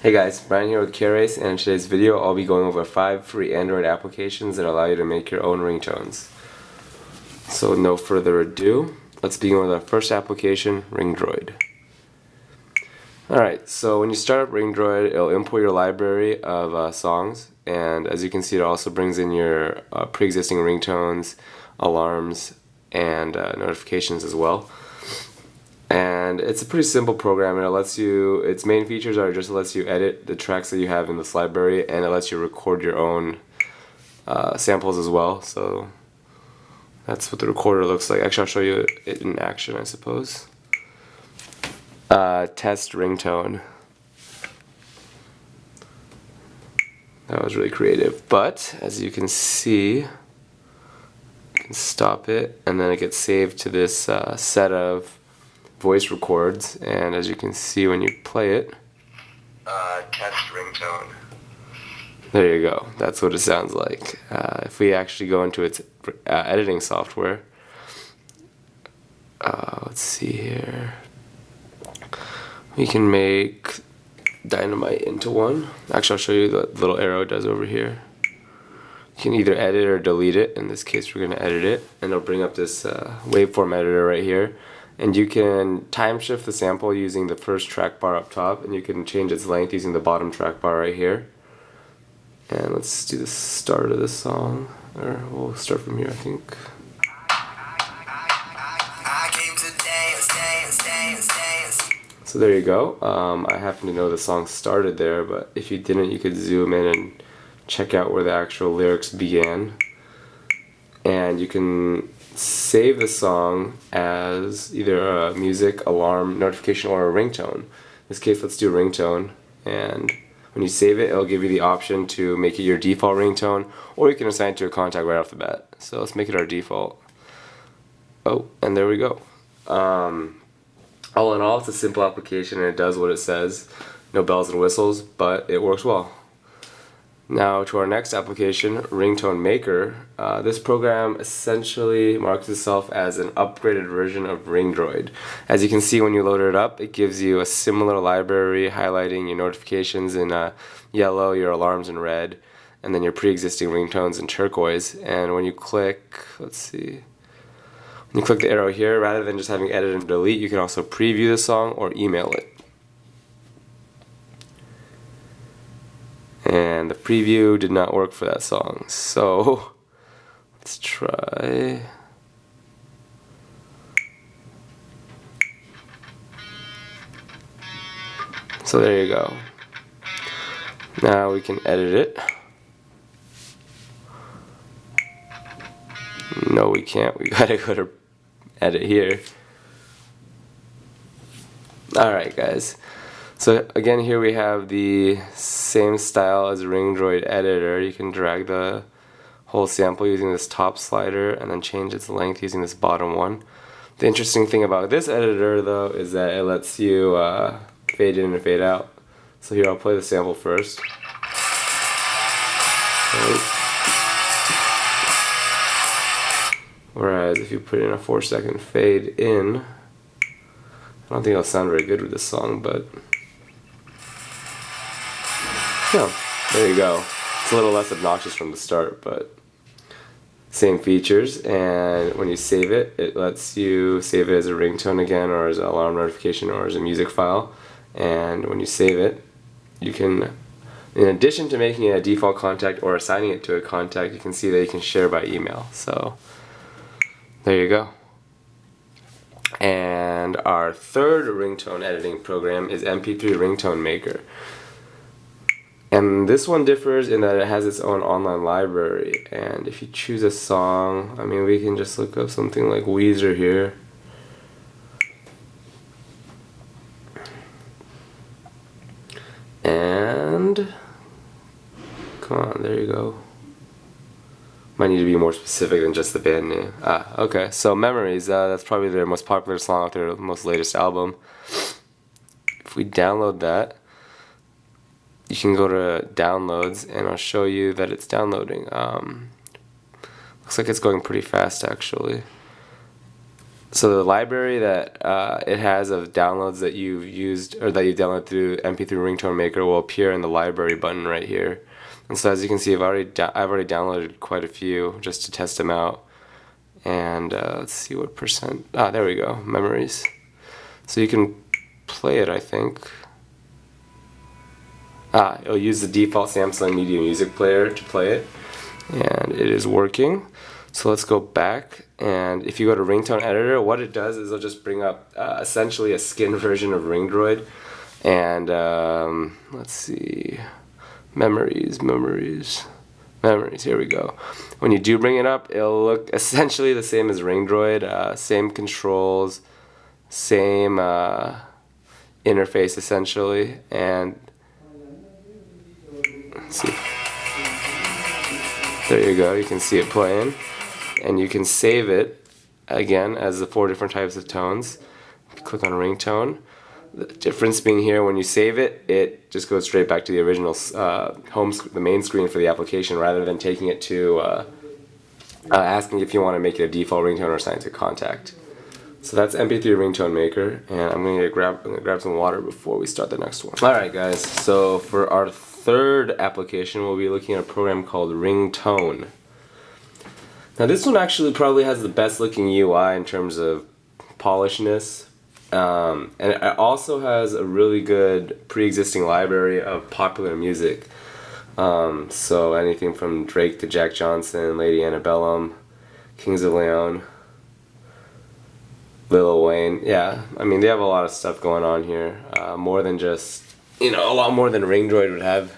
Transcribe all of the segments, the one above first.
Hey guys, Brian here with K-Race, and in today's video I'll be going over 5 free Android applications that allow you to make your own ringtones. So no further ado, let's begin with our first application, Ringdroid. Alright, so when you start up Ringdroid, it'll import your library of songs, and as you can see it also brings in your pre-existing ringtones, alarms, and notifications as well. And it's a pretty simple program, and it lets you, its main features are just lets you edit the tracks that you have in this library, and it lets you record your own samples as well. So that's what the recorder looks like. Actually, I'll show you it in action, I suppose. Test ringtone. That was really creative, but as you can see, you can stop it, and then it gets saved to this set of voice records, and as you can see when you play it, test ringtone. There you go. That's what it sounds like. If we actually go into its editing software, let's see here. We can make Dynamite into one. Actually, I'll show you the little arrow it does over here. You can either edit or delete it. In this case, we're going to edit it, and it'll bring up this waveform editor right here. And you can time shift the sample using the first track bar up top, and you can change its length using the bottom track bar right here. And let's do the start of the song, or we'll start from here, I think. So there you go. I happen to know the song started there, but if you didn't, you could zoom in and check out where the actual lyrics began. And you can save the song as either a music, alarm, notification, or a ringtone. In this case, let's do ringtone, and when you save it, it'll give you the option to make it your default ringtone, or you can assign it to a contact right off the bat. So let's make it our default. Oh, and there we go. All in all, it's a simple application, and it does what it says. No bells and whistles, but it works well. Now to our next application, Ringtone Maker. This program essentially marks itself as an upgraded version of Ringdroid. As you can see when you load it up, it gives you a similar library highlighting your notifications in yellow, your alarms in red, and then your pre-existing ringtones in turquoise. And when you click, let's see, when you click the arrow here, rather than just having edit and delete, you can also preview the song or email it. And the preview did not work for that song, so let's try. So there you go. Now we can edit it. No, we can't. We gotta go to edit here. Alright guys, so again here we have the same style as a Ringdroid editor. You can drag the whole sample using this top slider and then change its length using this bottom one. The interesting thing about this editor though is that it lets you fade in and fade out. So here I'll play the sample first. Whereas if you put in a 4-second fade in, I don't think it'll sound very good with this song, but yeah, there you go. It's a little less obnoxious from the start, but same features. And when you save it, it lets you save it as a ringtone again, or as an alarm notification, or as a music file. And when you save it, you can, in addition to making it a default contact or assigning it to a contact, you can see that you can share by email. So there you go. And our third ringtone editing program is MP3 Ringtone Maker. And this one differs in that it has its own online library. And if you choose a song, I mean, we can just look up something like Weezer here. And come on, there you go. Might need to be more specific than just the band name. Okay, so Memories, that's probably their most popular song off their most latest album. If we download that, you can go to downloads, and I'll show you that it's downloading. Looks like it's going pretty fast actually. So the library that it has of downloads that you've used or that you download through MP3 Ringtone Maker will appear in the library button right here. And so as you can see, I've already downloaded quite a few just to test them out. And let's see what percent. There we go, memories. So you can play it, I think. It'll use the default Samsung Media Music Player to play it, and it is working. So let's go back, and if you go to Ringtone Editor, what it does is it'll just bring up essentially a skin version of Ringdroid. And let's see, memories, here we go. When you do bring it up, it'll look essentially the same as Ringdroid, same controls, same interface essentially, and let's see. There you go, you can see it playing, and you can save it again as the 4 different types of tones. Click on ringtone. The difference being here, when you save it, it just goes straight back to the original the main screen for the application, rather than taking it to asking if you want to make it a default ringtone or assign it to contact. So that's MP3 Ringtone Maker, and I'm gonna grab some water before we start the next one. All right, guys. So for our third application, we'll be looking at a program called Ringtone. Now this one actually probably has the best looking UI in terms of polishness, and it also has a really good pre-existing library of popular music. So anything from Drake to Jack Johnson, Lady Antebellum, Kings of Leon, Lil Wayne. Yeah, I mean they have a lot of stuff going on here. More than just, a lot more than Ringdroid would have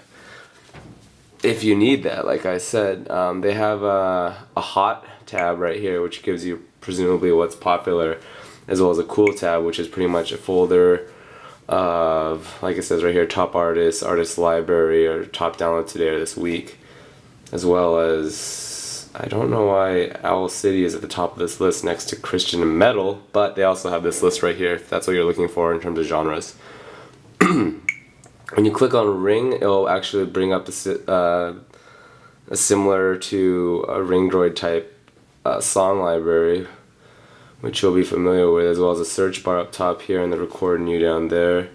if you need that. Like I said, they have a hot tab right here, which gives you presumably what's popular, as well as a cool tab, which is pretty much a folder of, like it says right here, top artists, artist library, or top download today or this week, as well as, I don't know why Owl City is at the top of this list next to Christian and metal, but they also have this list right here if that's what you're looking for in terms of genres. When you click on Ring, it'll actually bring up a similar to a Ringdroid type song library, which you'll be familiar with, as well as a search bar up top here and the record new down there.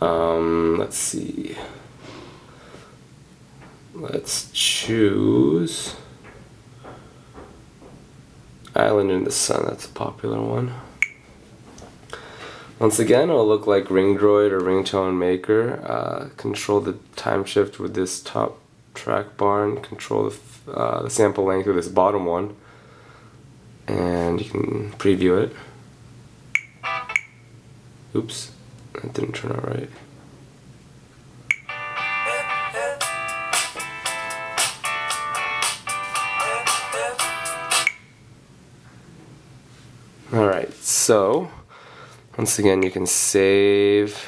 Let's see. Let's choose Island in the Sun. That's a popular one. Once again, it'll look like Ringdroid or Ringtone Maker. Control the time shift with this top track bar, and control the sample length with this bottom one. And you can preview it. Oops, that didn't turn out right. Alright, so once again you can save,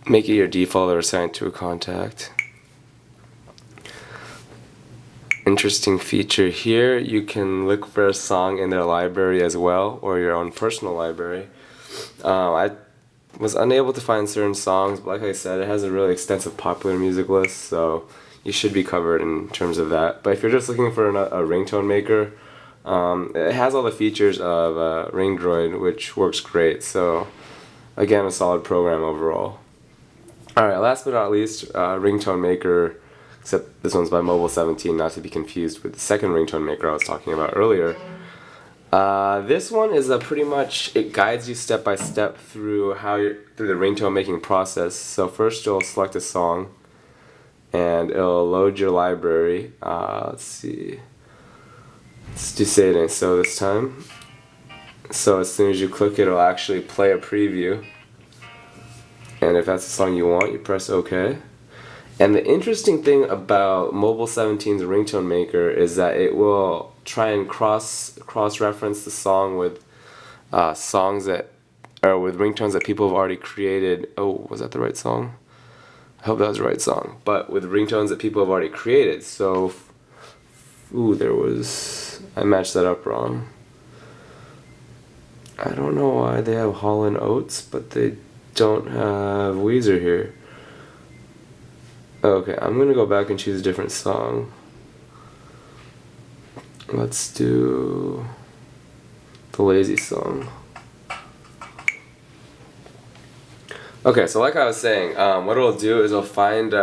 make it your default or assign it to a contact. Interesting feature here, you can look for a song in their library as well, or your own personal library. I was unable to find certain songs, but like I said, it has a really extensive popular music list, so you should be covered in terms of that. But if you're just looking for a ringtone maker, it has all the features of Ringdroid, which works great. So again, a solid program overall. Alright, last but not least, Ringtone Maker, except this one's by Mobile 17, not to be confused with the second Ringtone Maker I was talking about earlier. This one is pretty much, it guides you step by step through through the ringtone making process. So first you'll select a song, and it'll load your library. Let's see. Let's do Say It Ain't So this time. So as soon as you click it, it'll actually play a preview. And if that's the song you want, you press OK. And the interesting thing about Mobile 17's Ringtone Maker is that it will try and cross-reference the song with songs with ringtones that people have already created. Oh, was that the right song? I hope that was the right song. But with ringtones that people have already created. So, I matched that up wrong. I don't know why they have Hall & Oates, but they don't have Weezer here. Okay, I'm gonna go back and choose a different song. Let's do the lazy song. Okay, so like I was saying, what it'll do is it'll find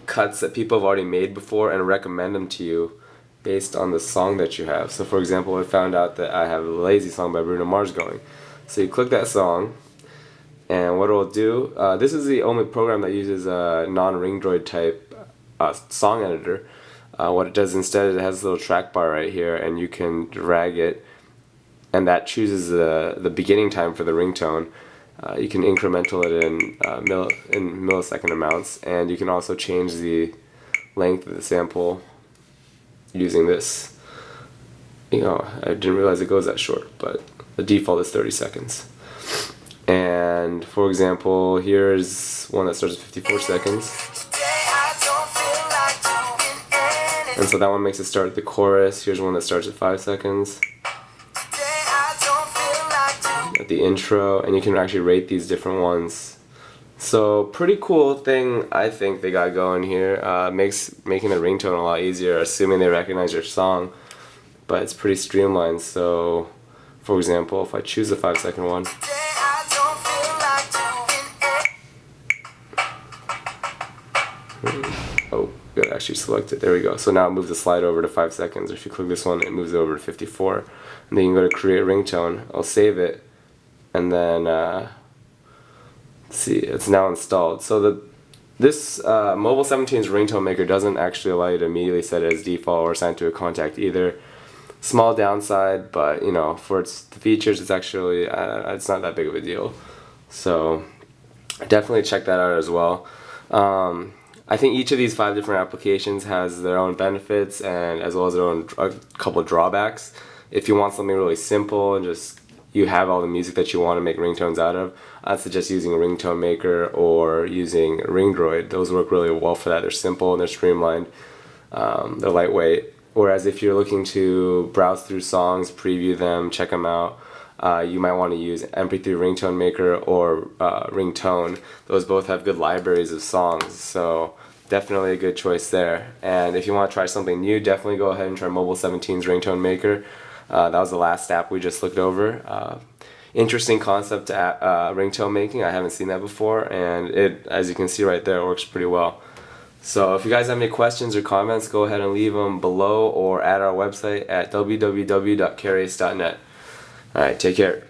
cuts that people have already made before and recommend them to you based on the song that you have. So for example, I found out that I have a lazy song by Bruno Mars going. So you click that song, and what it'll do, this is the only program that uses a non-Ringdroid type song editor. What it does instead, it has a little track bar right here, and you can drag it, and that chooses the beginning time for the ringtone. You can incremental it in millisecond amounts, and you can also change the length of the sample using this. You know, I didn't realize it goes that short, but the default is 30 seconds. And for example, here's one that starts at 54 seconds. And so that one makes it start at the chorus. Here's one that starts at 5 seconds. At the intro, and you can actually rate these different ones. So pretty cool thing I think they got going here. Makes making the ringtone a lot easier, assuming they recognize your song. But it's pretty streamlined. So for example, if I choose the 5-second one, oh, good, actually select it. There we go. So now it moves the slide over to 5 seconds. If you click this one, it moves it over to 54. And then you can go to create ringtone. I'll save it. And then, see, it's now installed. So this Mobile 17's Ringtone Maker doesn't actually allow you to immediately set it as default or assign to a contact either. Small downside, but you know, for the features, it's actually it's not that big of a deal. So definitely check that out as well. I think each of these 5 different applications has their own benefits and as well as their own a couple of drawbacks. If you want something really simple and just you have all the music that you want to make ringtones out of, I'd suggest using a Ringtone Maker or using Ringdroid. Those work really well for that. They're simple and they're streamlined. They're lightweight. Whereas if you're looking to browse through songs, preview them, check them out, you might want to use MP3 Ringtone Maker or Ringtone. Those both have good libraries of songs, so definitely a good choice there. And if you want to try something new, definitely go ahead and try Mobile 17's Ringtone Maker. That was the last app we just looked over. Interesting concept ringtone making. I haven't seen that before, and it, as you can see right there, it works pretty well. So if you guys have any questions or comments, go ahead and leave them below or at our website at www.carius.net. Alright, take care.